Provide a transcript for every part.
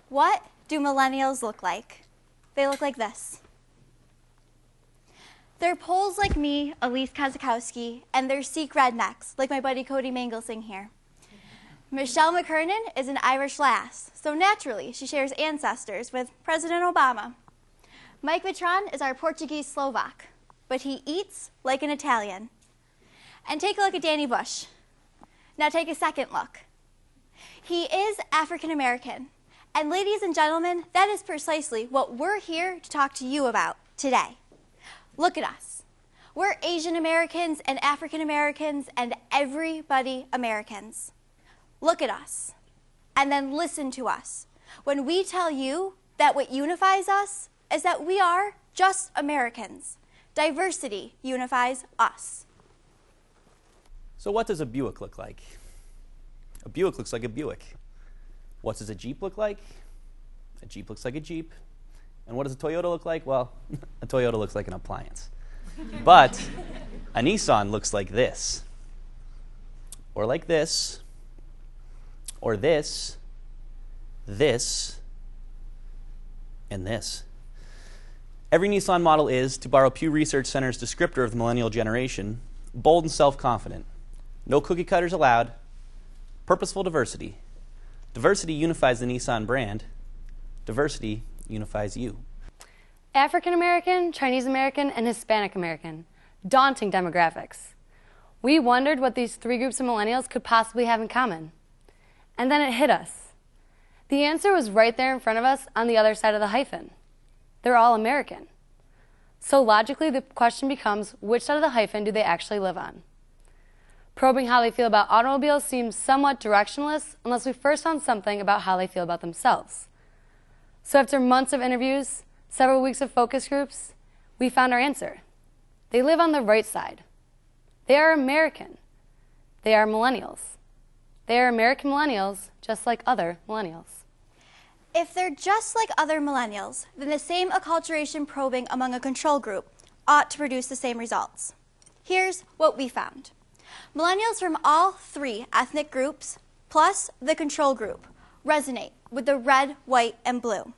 What do millennials look like? They look like this. They're Poles like me, Elise Kazakowski, and they're Sikh rednecks, like my buddy Cody Mangelsing here. Michelle McKernan is an Irish lass, so naturally she shares ancestors with President Obama. Mike Vitron is our Portuguese Slovak, but he eats like an Italian. And take a look at Danny Bush. Now take a second look. He is African American. And ladies and gentlemen, that is precisely what we're here to talk to you about today. Look at us. We're Asian Americans and African Americans and everybody Americans. Look at us, and then listen to us when we tell you that what unifies us is that we are just Americans. Diversity unifies us. So what does a Buick look like? A Buick looks like a Buick. What does a Jeep look like? A Jeep looks like a Jeep. And what does a Toyota look like? Well, a Toyota looks like an appliance. But a Nissan looks like this, or like this, or this, this, and this. Every Nissan model is, to borrow Pew Research Center's descriptor of the millennial generation, bold and self-confident. No cookie cutters allowed. Purposeful diversity. Diversity unifies the Nissan brand. Diversity unifies you. African American, Chinese American, and Hispanic American. Daunting demographics. We wondered what these three groups of millennials could possibly have in common. And then it hit us. The answer was right there in front of us on the other side of the hyphen. They're all American. So logically, the question becomes, which side of the hyphen do they actually live on? Probing how they feel about automobiles seems somewhat directionless unless we first found something about how they feel about themselves. So after months of interviews, several weeks of focus groups, we found our answer. They live on the right side. They are American. They are millennials. They are American millennials, just like other millennials. If they're just like other millennials, then the same acculturation probing among a control group ought to produce the same results. Here's what we found. Millennials from all three ethnic groups, plus the control group, resonate with the red, white, and blue.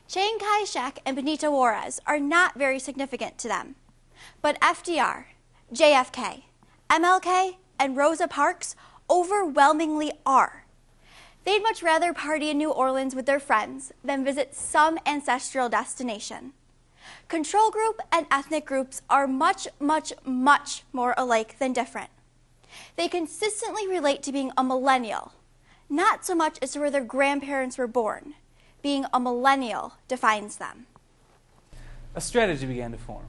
Chiang Kai-shek and Benito Juarez are not very significant to them. But FDR, JFK, MLK, and Rosa Parks overwhelmingly are. They'd much rather party in New Orleans with their friends than visit some ancestral destination. Control group and ethnic groups are much, much, much more alike than different. They consistently relate to being a millennial, not so much as to where their grandparents were born. Being a millennial defines them. A strategy began to form,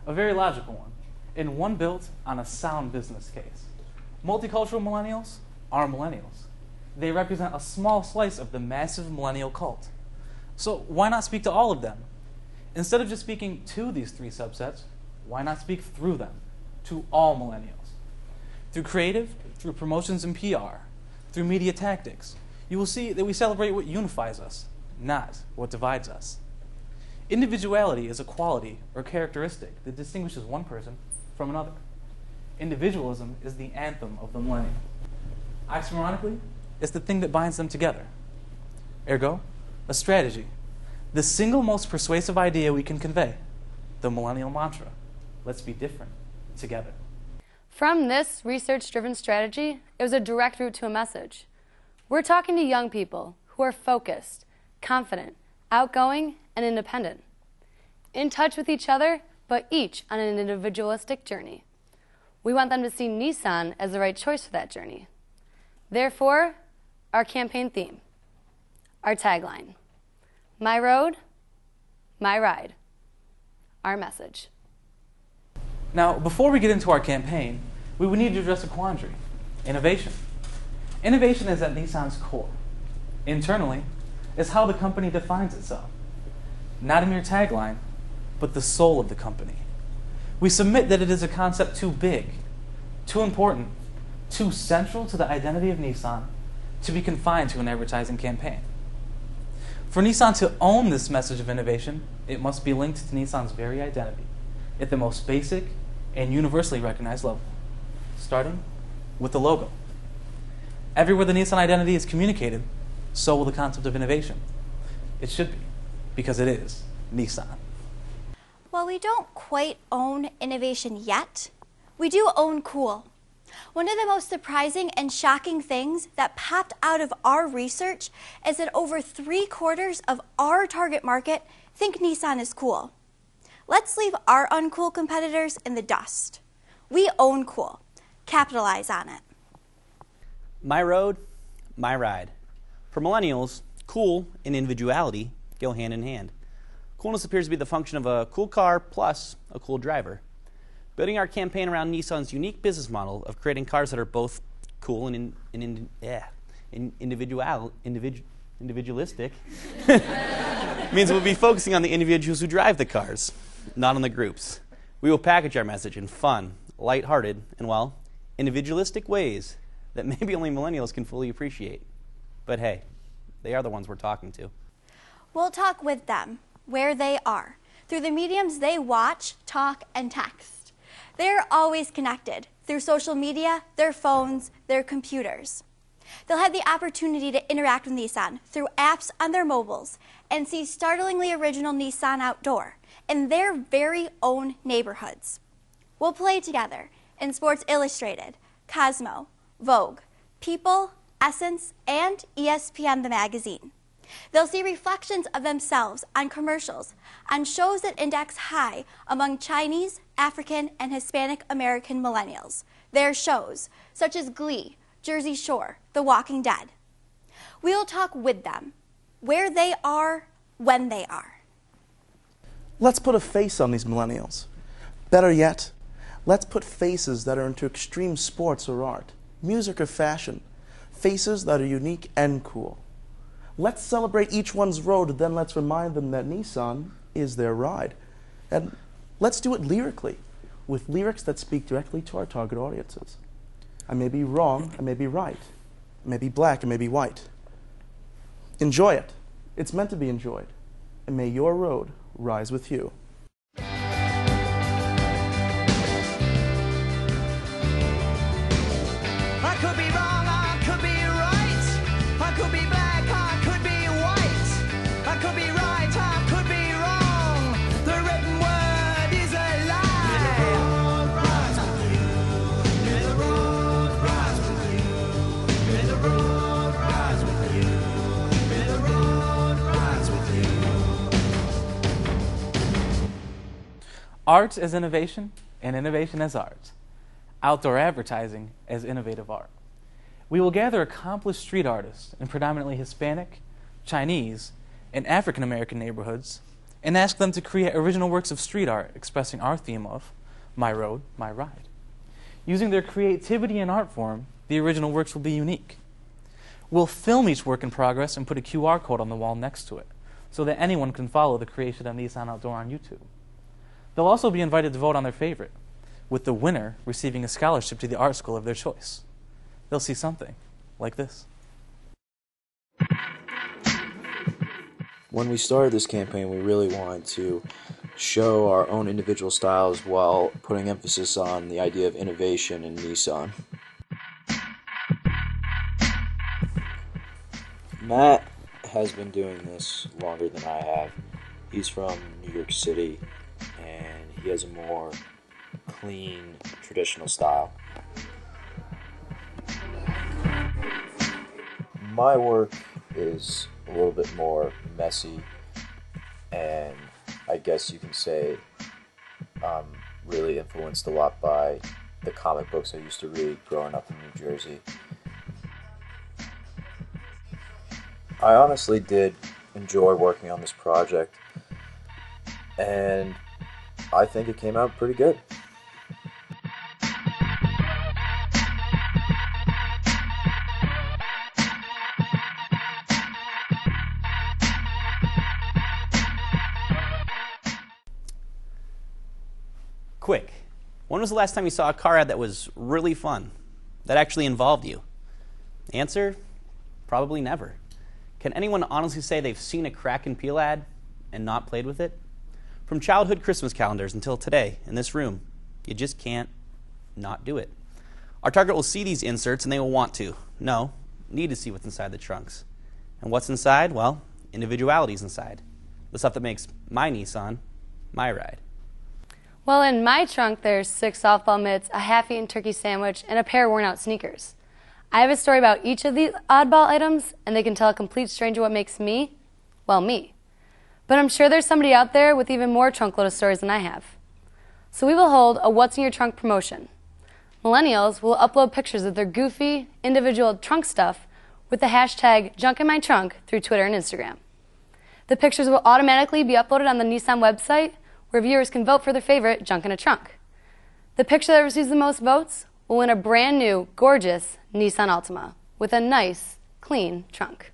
a very logical one, and one built on a sound business case. Multicultural millennials are millennials. They represent a small slice of the massive millennial cult. So why not speak to all of them? Instead of just speaking to these three subsets, why not speak through them, to all millennials? Through creative, through promotions and PR, through media tactics, you will see that we celebrate what unifies us, not what divides us. Individuality is a quality or characteristic that distinguishes one person from another. Individualism is the anthem of the millennium. Oxymoronically, it's the thing that binds them together. Ergo, a strategy. The single most persuasive idea we can convey, the millennial mantra. Let's be different together. From this research-driven strategy, it was a direct route to a message. We're talking to young people who are focused, confident, outgoing, and independent. In touch with each other, but each on an individualistic journey. We want them to see Nissan as the right choice for that journey. Therefore, our campaign theme, our tagline, my road, my ride, our message. Now, before we get into our campaign, we would need to address a quandary, innovation. Innovation is at Nissan's core. Internally, it's how the company defines itself. Not a mere tagline, but the soul of the company. We submit that it is a concept too big, too important, too central to the identity of Nissan to be confined to an advertising campaign. For Nissan to own this message of innovation, it must be linked to Nissan's very identity at the most basic and universally recognized level, starting with the logo. Everywhere the Nissan identity is communicated, so will the concept of innovation. It should be, because it is Nissan. While we don't quite own innovation yet, we do own cool. One of the most surprising and shocking things that popped out of our research is that over 3/4 of our target market think Nissan is cool. Let's leave our uncool competitors in the dust. We own cool. Capitalize on it. My road, my ride. For millennials, cool and individuality go hand in hand. Coolness appears to be the function of a cool car plus a cool driver. Building our campaign around Nissan's unique business model of creating cars that are both cool and individualistic means we'll be focusing on the individuals who drive the cars, not on the groups. We will package our message in fun, lighthearted, and, well, individualistic ways that maybe only millennials can fully appreciate. But hey, they are the ones we're talking to. We'll talk with them, where they are, through the mediums they watch, talk, and text. They're always connected through social media, their phones, their computers. They'll have the opportunity to interact with Nissan through apps on their mobiles and see startlingly original Nissan outdoor in their very own neighborhoods. We'll play together in Sports Illustrated, Cosmo, Vogue, People, Essence, and ESPN the magazine. They'll see reflections of themselves on commercials, on shows that index high among Chinese, African, and Hispanic American millennials. Their shows, such as Glee, Jersey Shore, The Walking Dead. We'll talk with them, where they are, when they are. Let's put a face on these millennials. Better yet, let's put faces that are into extreme sports or art, music or fashion, faces that are unique and cool. Let's celebrate each one's road, then let's remind them that Nissan is their ride. And let's do it lyrically, with lyrics that speak directly to our target audiences. I may be wrong, I may be right. I may be black, I may be white. Enjoy it. It's meant to be enjoyed. And may your road rise with you. I could be wrong, I could be right. I could be black, I could be white. I could be right, I could be wrong. The written word is a lie. May the road rise with you. May the road rise with you. May the road rise with you. May the road rise with you. Art as innovation, and innovation as art. Outdoor advertising as innovative art. We will gather accomplished street artists in predominantly Hispanic, Chinese, and African American neighborhoods and ask them to create original works of street art expressing our theme of My Road, My Ride. Using their creativity and art form, the original works will be unique. We'll film each work in progress and put a QR code on the wall next to it so that anyone can follow the creation of Nissan Outdoor on YouTube. They'll also be invited to vote on their favorite, with the winner receiving a scholarship to the art school of their choice. They'll see something like this. When we started this campaign, we really wanted to show our own individual styles while putting emphasis on the idea of innovation in Nissan. Matt has been doing this longer than I have. He's from New York City, and he has a more clean, traditional style. My work is a little bit more messy, and I guess you can say I'm really influenced a lot by the comic books I used to read growing up in New Jersey. I honestly did enjoy working on this project, and I think it came out pretty good. Quick, when was the last time you saw a car ad that was really fun, that actually involved you? Answer, probably never. Can anyone honestly say they've seen a Crack and Peel ad and not played with it? From childhood Christmas calendars until today in this room, you just can't not do it. Our target will see these inserts and they will want to, need to see what's inside the trunks. And what's inside? Well, individuality's inside. The stuff that makes my Nissan my ride. Well, in my trunk, there's 6 softball mitts, a half-eaten turkey sandwich, and a pair of worn-out sneakers. I have a story about each of these oddball items, and they can tell a complete stranger what makes me, well, me. But I'm sure there's somebody out there with even more trunkload of stories than I have. So we will hold a What's in Your Trunk promotion. Millennials will upload pictures of their goofy, individual trunk stuff with the hashtag #JunkInMyTrunk through Twitter and Instagram. The pictures will automatically be uploaded on the Nissan website, where viewers can vote for their favorite junk in a trunk. The picture that receives the most votes will win a brand new, gorgeous Nissan Altima with a nice, clean trunk.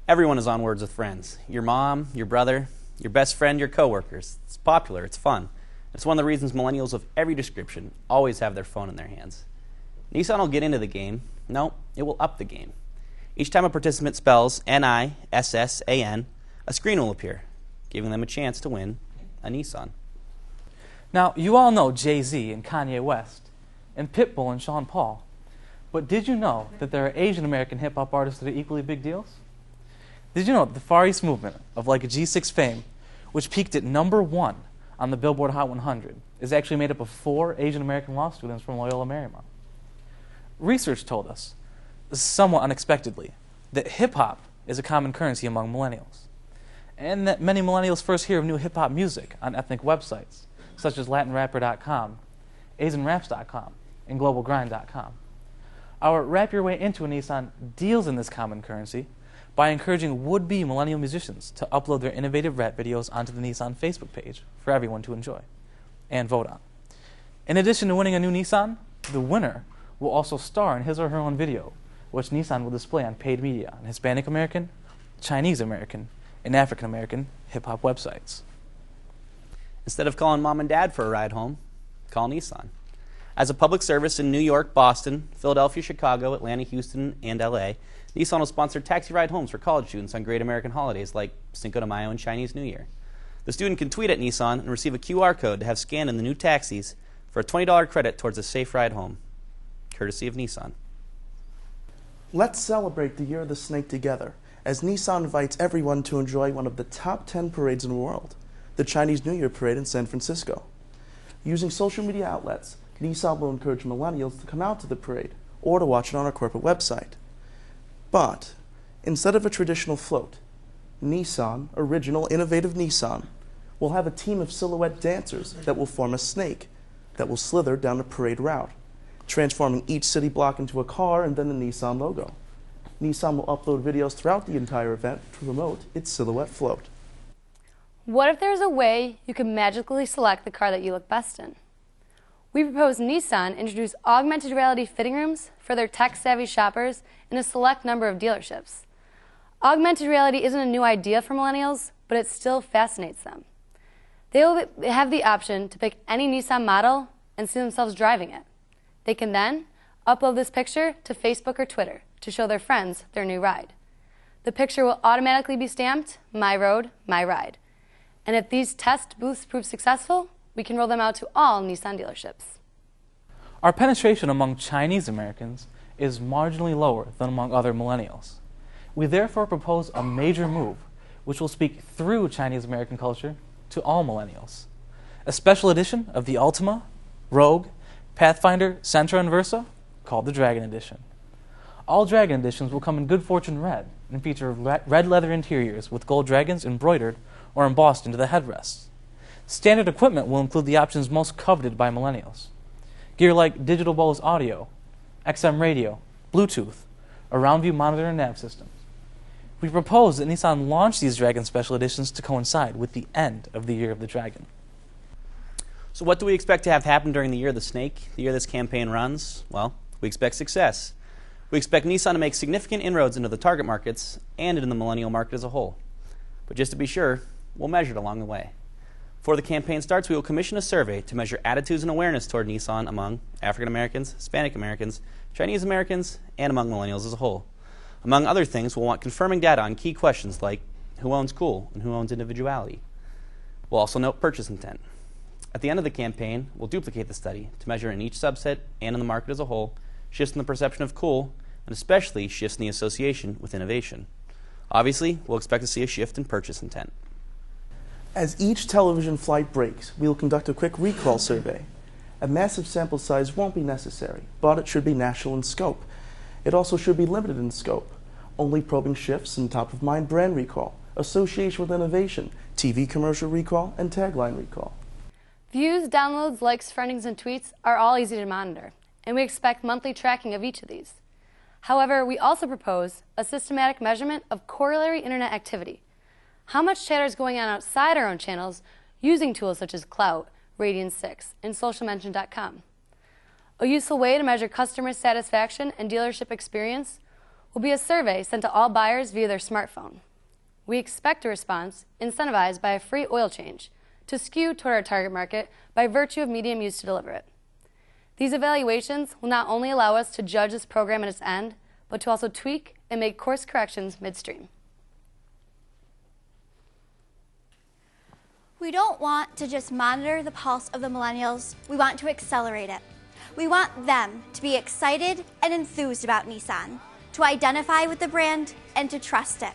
Everyone is on Words with Friends. Your mom, your brother, your best friend, your coworkers. It's popular, it's fun. It's one of the reasons millennials of every description always have their phone in their hands. Nissan will get into the game. No, it will up the game. Each time a participant spells Nissan, a screen will appear, giving them a chance to win a Nissan. Now, you all know Jay-Z and Kanye West, and Pitbull and Sean Paul. But did you know that there are Asian American hip-hop artists that are equally big deals? Did you know that the Far East movement of like a G6 fame, which peaked at #1 on the Billboard Hot 100, is actually made up of 4 Asian American law students from Loyola Marymount? Research told us, somewhat unexpectedly, that hip-hop is a common currency among millennials, and that many millennials first hear of new hip-hop music on ethnic websites, such as LatinRapper.com, AsianRaps.com, and GlobalGrind.com. Our Rap Your Way Into a Nissan deals in this common currency by encouraging would-be millennial musicians to upload their innovative rap videos onto the Nissan Facebook page for everyone to enjoy and vote on. In addition to winning a new Nissan, the winner will also star in his or her own video, which Nissan will display on paid media on Hispanic American, Chinese American, and African American hip-hop websites. Instead of calling mom and dad for a ride home, call Nissan. As a public service in New York, Boston, Philadelphia, Chicago, Atlanta, Houston, and LA, Nissan will sponsor taxi ride homes for college students on great American holidays like Cinco de Mayo and Chinese New Year. The student can tweet at Nissan and receive a QR code to have scanned in the new taxis for a $20 credit towards a safe ride home, courtesy of Nissan. Let's celebrate the Year of the Snake together, as Nissan invites everyone to enjoy one of the top 10 parades in the world, the Chinese New Year Parade in San Francisco. Using social media outlets, Nissan will encourage millennials to come out to the parade or to watch it on our corporate website. But instead of a traditional float, Nissan, original innovative Nissan, will have a team of silhouette dancers that will form a snake that will slither down the parade route, transforming each city block into a car and then the Nissan logo. Nissan will upload videos throughout the entire event to promote its silhouette float. What if there's a way you could magically select the car that you look best in? We propose Nissan introduce augmented reality fitting rooms for their tech-savvy shoppers in a select number of dealerships. Augmented reality isn't a new idea for millennials, but it still fascinates them. They will have the option to pick any Nissan model and see themselves driving it. They can then upload this picture to Facebook or Twitter to show their friends their new ride. The picture will automatically be stamped, My Road, My Ride. And if these test booths prove successful, we can roll them out to all Nissan dealerships. Our penetration among Chinese Americans is marginally lower than among other millennials. We therefore propose a major move which will speak through Chinese American culture to all millennials. A special edition of the Altima, Rogue, Pathfinder, Sentra, and Versa, called the Dragon Edition. All Dragon Editions will come in Good Fortune Red and feature red leather interiors with gold dragons embroidered or embossed into the headrests. Standard equipment will include the options most coveted by millennials. Gear like Digital Bose audio, XM radio, Bluetooth, a round view monitor and nav systems. We propose that Nissan launch these Dragon Special Editions to coincide with the end of the Year of the Dragon. So what do we expect to have happen during the Year of the Snake, the year this campaign runs? Well, we expect success. We expect Nissan to make significant inroads into the target markets and into the millennial market as a whole. But just to be sure, we'll measure it along the way. Before the campaign starts, we will commission a survey to measure attitudes and awareness toward Nissan among African Americans, Hispanic Americans, Chinese Americans, and among millennials as a whole. Among other things, we'll want confirming data on key questions like who owns cool and who owns individuality. We'll also note purchase intent. At the end of the campaign, we'll duplicate the study to measure in each subset and in the market as a whole shifts in the perception of cool, and especially shifts in the association with innovation. Obviously, we'll expect to see a shift in purchase intent. As each television flight breaks, we will conduct a quick recall survey. A massive sample size won't be necessary, but it should be national in scope. It also should be limited in scope, only probing shifts in top-of-mind brand recall, association with innovation, TV commercial recall, and tagline recall. Views, downloads, likes, friendings, and tweets are all easy to monitor, and we expect monthly tracking of each of these. However, we also propose a systematic measurement of corollary internet activity. How much chatter is going on outside our own channels using tools such as Clout, Radian6, and SocialMention.com. A useful way to measure customer satisfaction and dealership experience will be a survey sent to all buyers via their smartphone. We expect a response incentivized by a free oil change to skew toward our target market by virtue of medium used to deliver it. These evaluations will not only allow us to judge this program at its end, but to also tweak and make course corrections midstream. We don't want to just monitor the pulse of the millennials, we want to accelerate it. We want them to be excited and enthused about Nissan, to identify with the brand, and to trust it.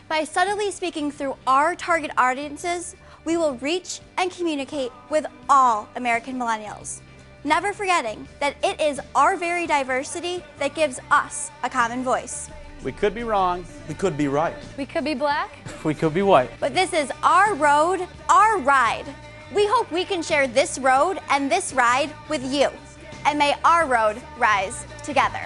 By subtly speaking through our target audiences, we will reach and communicate with all American millennials, never forgetting that it is our very diversity that gives us a common voice. We could be wrong. We could be right. We could be black. We could be white. But this is our road, our ride. We hope we can share this road and this ride with you. And may our road rise together.